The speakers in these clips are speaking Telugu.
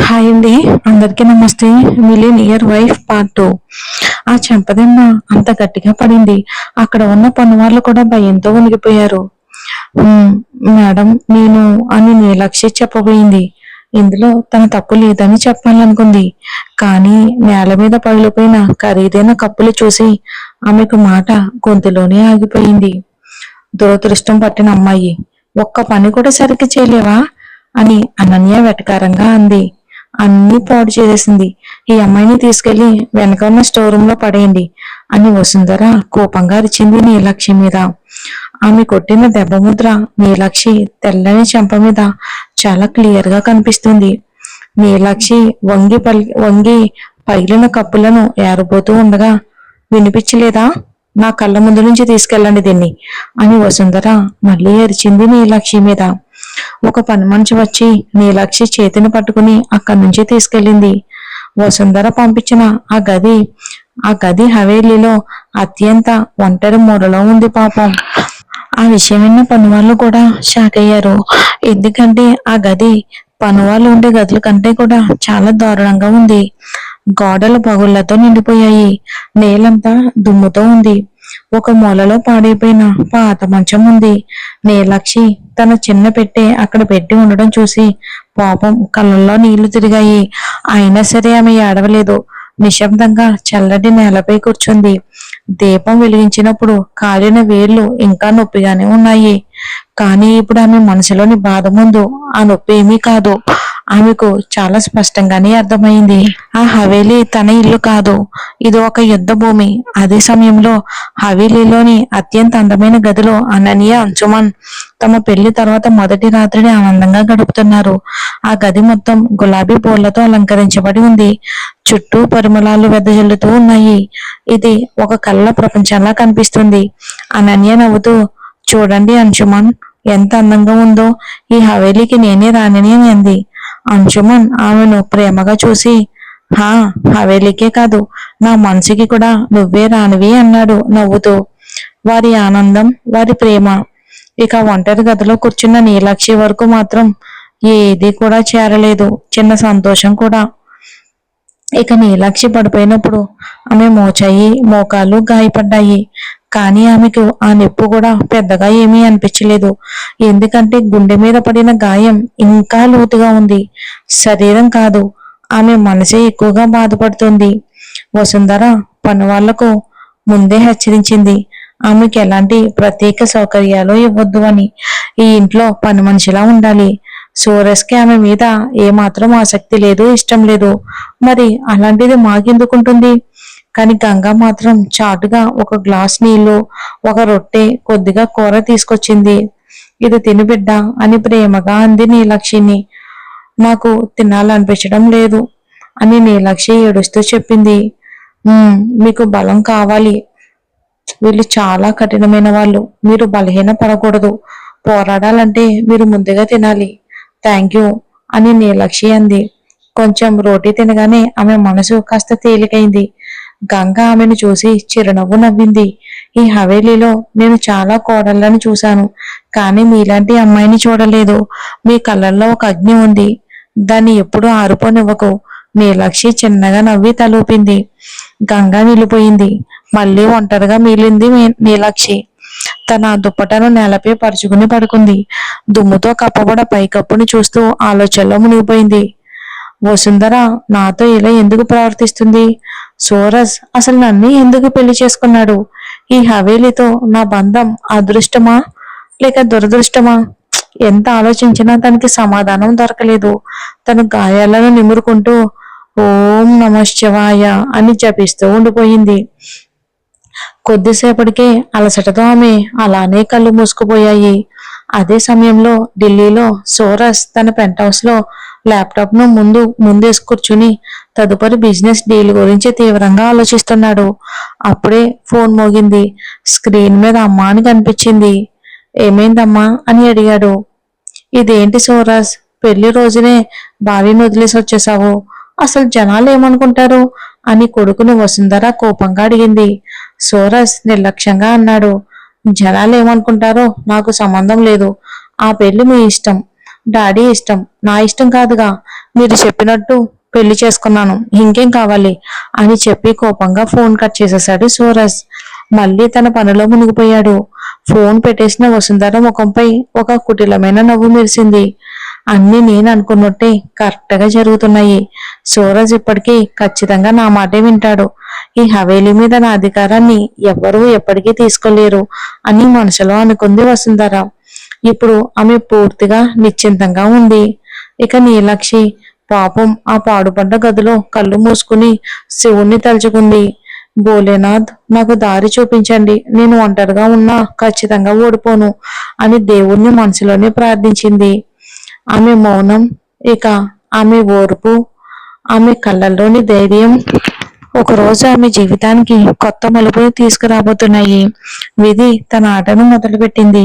హాయ్ అండి, అందరికీ నమస్తే. Millionaire wife part 2. ఆ చెంపదెమ్మ అంత గట్టిగా పడింది, అక్కడ ఉన్న పనివాళ్ళు కూడా భయంతో వణికిపోయారు. "ఉమ్, మేడం, నేను" అని నీలాక్షి చెప్పబోయింది. ఇందులో తన తప్పు లేదని చెప్పాలనుకుంది. కానీ నేల మీద పగిలిపోయిన ఖరీదైన కప్పులు చూసి ఆమెకు మాట గొంతులోనే ఆగిపోయింది. దురదృష్టం పట్టిన అమ్మాయి, ఒక్క పని కూడా సరిగ్గా చేయలేవా అని అనన్య వెటకారంగా అంది. అన్నీ పాడు చేసేసింది. ఈ అమ్మాయిని తీసుకెళ్లి వెనక ఉన్న స్టోర్ రూమ్ లో పడేయండి అని వసుంధర కోపంగా అరిచింది నీలాక్షి మీద. ఆమె కొట్టిన దెబ్బ ముద్ర నీలాక్షి తెల్లని చెంప మీద చాలా క్లియర్ గా కనిపిస్తుంది. నీలాక్షి వంగి పగిలిన కప్పులను ఏరబోతూ ఉండగా, వినిపించలేదా? నా కళ్ళ ముందు నుంచి తీసుకెళ్ళండి దీన్ని అని వసుంధర మళ్ళీ అరిచింది నీలాక్షి మీద. ఒక పని మనిషి వచ్చి నీలాక్షి చేతిని పట్టుకుని అక్కడి నుంచి తీసుకెళ్ళింది. వసుంధర పంపించిన ఆ గది హవేలీలో అత్యంత ఒంటరి మూలలో ఉంది పాపం. ఆ విషయం విన్న పనివాళ్ళు కూడా షాక్ అయ్యారు. ఎందుకంటే ఆ గది పనివాళ్ళు ఉండే గదుల కంటే కూడా చాలా దారుణంగా ఉంది. గోడలు పగుళ్లతో నిండిపోయాయి. నేలంతా దుమ్ముతో ఉంది. ఒక మూలలో పాడైపోయిన పాత మంచం ఉంది. నీలాక్షి తన చిన్న పెట్టె అక్కడ పెట్టి ఉండడం చూసి పాపం కళ్ళల్లో నీళ్లు తిరిగాయి. అయినా సరే ఆమె ఏడవలేదు. నిశ్శబ్దంగా చల్లటి నేలపై కూర్చుంది. దీపం వెలిగించినప్పుడు కాలిన వేళ్లు ఇంకా నొప్పిగానే ఉన్నాయి. కానీ ఇప్పుడు ఆమె మనసులోని బాధ ముందు ఆ నొప్పి ఏమీ కాదు. ఆమెకు చాలా స్పష్టంగానే అర్థమైంది. ఆ హవేలీ తన ఇల్లు కాదు, ఇది ఒక యుద్ధ భూమి. అదే సమయంలో హవేలీలోని అత్యంత అందమైన గదిలో అనన్య, అంశుమన్ తమ పెళ్లి తర్వాత మొదటి రాత్రిని ఆనందంగా గడుపుతున్నారు. ఆ గది మొత్తం గులాబీ పూలతో అలంకరించబడి ఉంది. చుట్టూ పరిమళాలు వెదజల్లుతూ ఉన్నాయి. ఇది ఒక కళ్ళ ప్రపంచంలా కనిపిస్తుంది. అనన్య నవ్వుతూ, చూడండి అంశుమన్, ఎంత అందంగా ఉందో. ఈ హవేలీకి నేనే రాణిని అని అంది. అంశుమన్ ఆమెను ప్రేమగా చూసి, హా, హవేలీకే కాదు, నా మనసుకి కూడా నువ్వే రానివి అన్నాడు నవ్వుతూ. వారి ఆనందం, వారి ప్రేమ ఇక ఒంటరి గదిలో కూర్చున్న నీలాక్షి వరకు మాత్రం ఏది కూడా చేరలేదు, చిన్న సంతోషం కూడా. ఇక నీలాక్షి పడిపోయినప్పుడు ఆమె మోకాలు గాయపడ్డాయి. కానీ ఆమెకు ఆ నొప్పి కూడా పెద్దగా ఏమీ అనిపించలేదు. ఎందుకంటే గుండె మీద పడిన గాయం ఇంకా లోతుగా ఉంది. శరీరం కాదు, ఆమె మనసే ఎక్కువగా బాధపడుతుంది. వసుంధర పనివాళ్లకు ముందే హెచ్చరించింది, ఆమెకి ఎలాంటి ప్రత్యేక సౌకర్యాలు ఇవ్వద్దు అని. ఈ ఇంట్లో పని మనిషిలా ఉండాలి. సూరజ్కి ఆమె మీద ఏమాత్రం ఆసక్తి లేదు, ఇష్టం లేదు. మరి అలాంటిది మాకెందుకుంటుంది? కానీ గంగ మాత్రం చాటుగా ఒక గ్లాస్ నీళ్లు, ఒక రొట్టె, కొద్దిగా కూర తీసుకొచ్చింది. ఇది తిని బిడ్డ అని ప్రేమగా అంది నీలాక్షిని. నాకు తినాలనిపించడం లేదు అని నీలాక్షి ఏడుస్తూ చెప్పింది. మీకు బలం కావాలి. వీళ్ళు చాలా కఠినమైన వాళ్ళు. మీరు బలహీన పడకూడదు. పోరాడాలంటే మీరు ముందుగా తినాలి. థ్యాంక్ యూ అని నీలాక్షి అంది. కొంచెం రోటీ తినగానే ఆమె మనసు కాస్త తేలికైంది. గంగ ఆమెను చూసి చిరునవ్వు నవ్వింది. ఈ హవేలీలో నేను చాలా కోడళ్లను చూశాను, కానీ మీలాంటి అమ్మాయిని చూడలేదు. మీ కళ్ళల్లో ఒక అగ్ని ఉంది, దాన్ని ఎప్పుడూ ఆరిపోనివ్వకు. నీలాక్షి చిన్నగా నవ్వి తలూపింది. గంగ నిలిపోయింది. మళ్ళీ ఒంటరిగా మిగిలింది నీలాక్షి. తన దుప్పటను నేలపై పరుచుకుని పడుకుంది. దుమ్ముతో కప్పబడ పైకప్పుని చూస్తూ ఆలోచనలో మునిగిపోయింది. వసుంధర నాతో ఇలా ఎందుకు ప్రవర్తిస్తుంది? సూరజ్ అసలు నన్ను ఎందుకు పెళ్లి చేసుకున్నాడు? ఈ హవేలీతో నా బంధం అదృష్టమా లేక దురదృష్టమా? ఎంత ఆలోచించినా తనకి సమాధానం దొరకలేదు. తను గాయాలను నిమురుకుంటూ ఓం నమ శివాయ అని జపిస్తూ ఉండిపోయింది. కొద్దిసేపటికే అలసటతో ఆమె అలానే కళ్ళు మూసుకుపోయాయి. అదే సమయంలో ఢిల్లీలో సూరజ్ తన పెంట్ హౌస్ లో ల్యాప్టాప్ ను ముందేసి కూర్చుని తదుపరి బిజినెస్ డీల్ గురించి తీవ్రంగా ఆలోచిస్తున్నాడు. అప్పుడే ఫోన్ మోగింది. స్క్రీన్ మీద అమ్మా అని కనిపించింది. ఏమైందమ్మా అని అడిగాడు. ఇదేంటి సూరజ్, పెళ్లి రోజునే భార్యను వదిలేసి వచ్చేసావు? అసలు జనాలు ఏమనుకుంటారు అని కొడుకుని వసుంధర కోపంగా అడిగింది. సూరజ్ నిర్లక్ష్యంగా అన్నాడు. జనాలు ఏమనుకుంటారో నాకు సంబంధం లేదు. ఆ పెళ్లి మీ ఇష్టం. డాడీ ఇష్టం, నా ఇష్టం కాదుగా. మీరు చెప్పినట్టు పెళ్లి చేసుకున్నాను, ఇంకేం కావాలి అని చెప్పి కోపంగా ఫోన్ కట్ చేసేశాడు సూరజ్. మళ్ళీ తన పనిలో మునిగిపోయాడు. ఫోన్ పెట్టేసిన వసుంధర ముఖంపై ఒక కుటిలమైన నవ్వు మెరిసింది. అన్ని నేను అనుకున్నట్టే కరెక్ట్ గా జరుగుతున్నాయి. సూరజ్ ఇప్పటికీ ఖచ్చితంగా నా మాటే వింటాడు. ఈ హవేలీ మీద నా అధికారాన్ని ఎవ్వరూ ఎప్పటికీ తీసుకోలేరు అని మనసులో అనుకుంది వసుంధర. ఇప్పుడు ఆమె పూర్తిగా నిశ్చింతంగా ఉంది. ఇక నీలాక్షి పాపం ఆ పాడుపడ్డ గదిలో కళ్ళు మూసుకుని శివుణ్ణి తలుచుకుంది. భోలేనాథ్, నాకు దారి చూపించండి, నేను ఒంటరిగా ఉన్నా ఖచ్చితంగా ఓడిపోను అని దేవుణ్ణి మనసులోనే ప్రార్థించింది. ఆమె మౌనం, ఇక ఆమె ఓర్పు, ఆమె కళ్ళల్లోని ధైర్యం ఒకరోజు ఆమె జీవితానికి కొత్త మలుపులు తీసుకురాబోతున్నాయి. విధి తన ఆటను మొదలుపెట్టింది.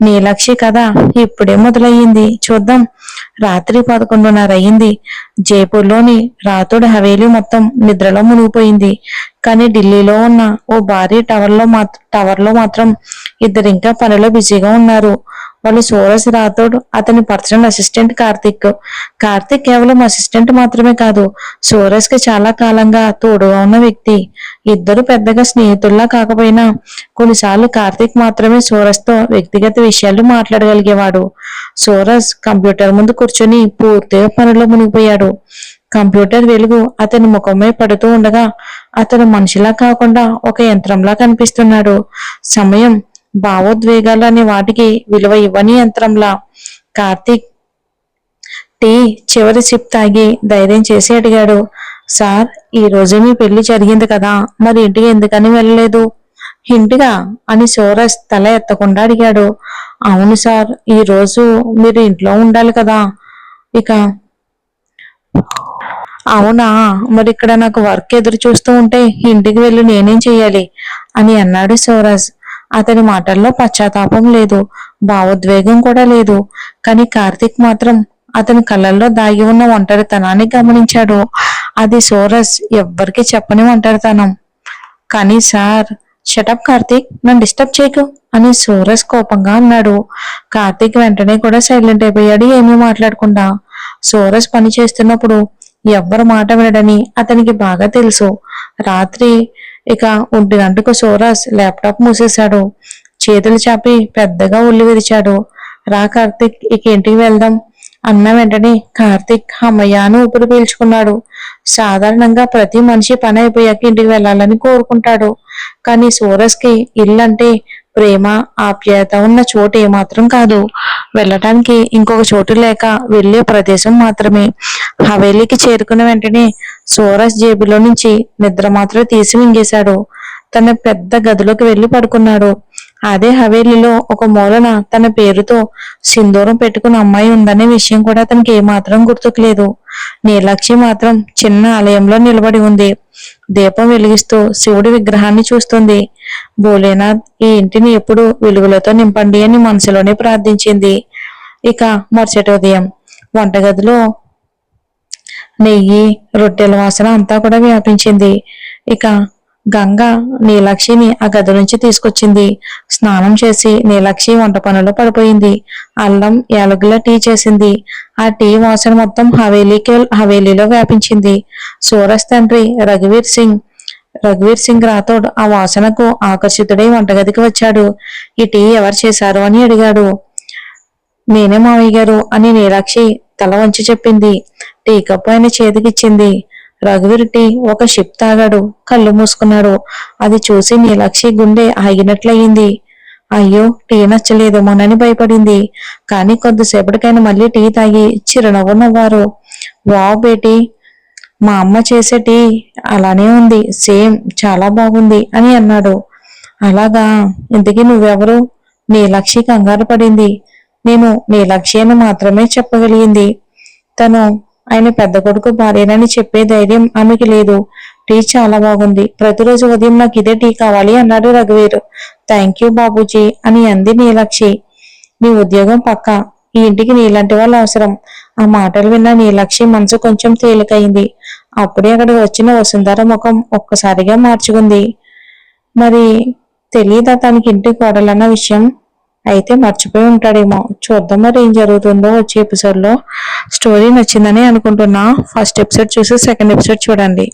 నీలాక్షి కథ ఇప్పుడే మొదలయ్యింది, చూద్దాం. రాత్రి 11:30 అయింది. జైపూర్లోని రాథోడ్ హవేలీ మొత్తం నిద్రలో మునిగిపోయింది. కానీ ఢిల్లీలో ఉన్న ఓ భారీ టవర్లో మాత్రం ఇద్దరింకా పనిలో బిజీగా ఉన్నారు. వాళ్ళు సూరజ్ రాథోడ్, అతని పర్సనల్ అసిస్టెంట్ కార్తిక్. కార్తిక్ కేవలం అసిస్టెంట్ మాత్రమే కాదు, సూరజ్ కి చాలా కాలంగా తోడుగా ఉన్న వ్యక్తి. ఇద్దరు పెద్దగా స్నేహితుల్లా కాకపోయినా కొన్నిసార్లు కార్తిక్ మాత్రమే సూరజ్ తో వ్యక్తిగత విషయాలు మాట్లాడగలిగేవాడు. సూరజ్ కంప్యూటర్ ముందు కూర్చొని పూర్తిగా పనిలో మునిగిపోయాడు. కంప్యూటర్ వెలుగు అతని ముఖమే పడుతూ ఉండగా అతను మనిషిలా కాకుండా ఒక యంత్రంలా కనిపిస్తున్నాడు. సమయం, భావోద్వేగాలు అనే వాటికి విలువ ఇవ్వని యంత్రంలా. కార్తీక్ టీ చివరి సిప్ తాగి ధైర్యం చేసి అడిగాడు, సార్, ఈ రోజు మీ పెళ్లి జరిగింది కదా, మరి ఇంటికి ఎందుకని వెళ్ళలేదు? ఇంటిగా అని సూరజ్ తల ఎత్తకుండా అడిగాడు. అవును సార్, ఈ రోజు మీరు ఇంట్లో ఉండాలి కదా. ఇక అవునా, మరి ఇక్కడ నాకు వర్క్ ఎదురు చూస్తూ ఉంటే ఇంటికి వెళ్ళి నేనేం చెయ్యాలి అని అన్నాడు సూరజ్. అతని మాటల్లో పశ్చాత్తాపం లేదు, భావోద్వేగం కూడా లేదు. కానీ కార్తీక్ మాత్రం అతని కళ్ళల్లో దాగి ఉన్న ఒంటరితనాన్ని గమనించాడు. అది సూరజ్ ఎవ్వరికి చెప్పని ఒంటరితనం. కానీ సార్, షటప్ కార్తీక్, నన్ను డిస్టర్బ్ చేయకు అని సూరజ్ కోపంగా అన్నాడు. కార్తీక్ వెంటనే కూడా సైలెంట్ అయిపోయాడు, ఏమీ మాట్లాడకుండా. సూరజ్ పని చేస్తున్నప్పుడు ఎవ్వరు మాట వినడని అతనికి బాగా తెలుసు. రాత్రి ఇక 1 గంటకు సూరజ్ ల్యాప్టాప్ మూసేశాడు. చేతులు చాపి పెద్దగా ఉల్లి విరిచాడు. రా కార్తీక్, ఇక ఇంటికి వెళ్దాం అన్న వెంటనే కార్తీక్ అమ్మయ్యాను ఊపిరి పీల్చుకున్నాడు. సాధారణంగా ప్రతి మనిషి పని అయిపోయాక ఇంటికి వెళ్ళాలని కోరుకుంటాడు. కానీ సూరజ్ కి ఇల్లంటే ప్రేమ, ఆప్యాయత ఉన్న చోటు ఏమాత్రం కాదు. వెళ్ళటానికి ఇంకొక చోటు లేక వెళ్లే ప్రదేశం మాత్రమే. హవేలీకి చేరుకున్న వెంటనే సూరజ్ జేబులో నుంచి నిద్ర మాత్రం తీసి మింగేశాడు. తన పెద్ద గదిలోకి వెళ్లి పడుకున్నాడు. అదే హవేలీలో ఒక మూలన తన పేరుతో సింధూరం పెట్టుకున్న అమ్మాయి ఉందనే విషయం కూడా అతనికి ఏమాత్రం గుర్తుకులేదు. నీలాక్షి మాత్రం చిన్న ఆలయంలో నిలబడి ఉంది. దీపం వెలిగిస్తూ శివుడి విగ్రహాన్ని చూస్తుంది. భోలేనాథ్, ఈ ఇంటిని ఎప్పుడు వెలుగులతో నింపండి అని మనసులోనే ప్రార్థించింది. ఇక మరుసటి ఉదయం వంటగదిలో నెయ్యి, రొట్టెల వాసన అంతా కూడా వ్యాపించింది. ఇక గంగ నీలాక్షిని ఆ గది నుంచి తీసుకొచ్చింది. స్నానం చేసి నీలాక్షి వంట పనుల్లో పడిపోయింది. అల్లం, యాలకుల టీ చేసింది. ఆ టీ వాసన మొత్తం హవేలీలో వ్యాపించింది. సూరజ్ తండ్రి రఘువీర్ సింగ్ రాథోడ్ ఆ వాసనకు ఆకర్షితుడై వంటగదికి వచ్చాడు. ఈ టీ ఎవరు చేశారు అని అడిగాడు. నేనే మావయ్య గారు అని నీలాక్షి తల వంచి చెప్పింది. టీ కప్పు ఆయన చేతికిచ్చింది. రఘువీర్ టీ ఒక షిప్ తాగాడు, కళ్ళు మూసుకున్నాడు. అది చూసి నీలాక్షి గుండె ఆగినట్లయింది. అయ్యో, టీ నచ్చలేదేమోనని భయపడింది. కానీ కొద్దిసేపటికైనా మళ్ళీ టీ తాగి చిరునవ్వు నవ్వారు. వావ్ బేటీ, మా అమ్మ చేసే టీ అలానే ఉంది, సేమ్, చాలా బాగుంది అని అన్నాడు. అలాగా, ఇంతకీ నువ్వెవరు? నీలాక్షి కంగారు పడింది. నేను నీలాక్షి అని మాత్రమే చెప్పగలిగింది. తను ఆయన పెద్ద కొడుకు భార్యనని చెప్పే ధైర్యం ఆమెకి లేదు. టీ చాలా బాగుంది, ప్రతిరోజు ఉదయం నాకు ఇదే టీ కావాలి అన్నాడు రఘువీర్. థ్యాంక్ యూ బాబూజీ అని అంది నీలాక్షి. నీ ఉద్యోగం పక్క, ఈ ఇంటికి నీలాంటి వాళ్ళు అవసరం. ఆ మాటలు విన్న నీలాక్షి మనసు కొంచెం తేలికైంది. అప్పుడే అక్కడికి వచ్చిన వసుంధర ముఖం ఒక్కసారిగా మార్చుకుంది. మరి తెలీదా తనకి ఇంటి కోడలన్న విషయం? అయితే మర్చిపోయి ఉంటాడేమో. చూద్దాం మరి ఏం జరుగుతుందో వచ్చే ఎపిసోడ్ లో. స్టోరీ నచ్చిందని అనుకుంటున్నా. ఫస్ట్ ఎపిసోడ్ చూసి సెకండ్ ఎపిసోడ్ చూడండి.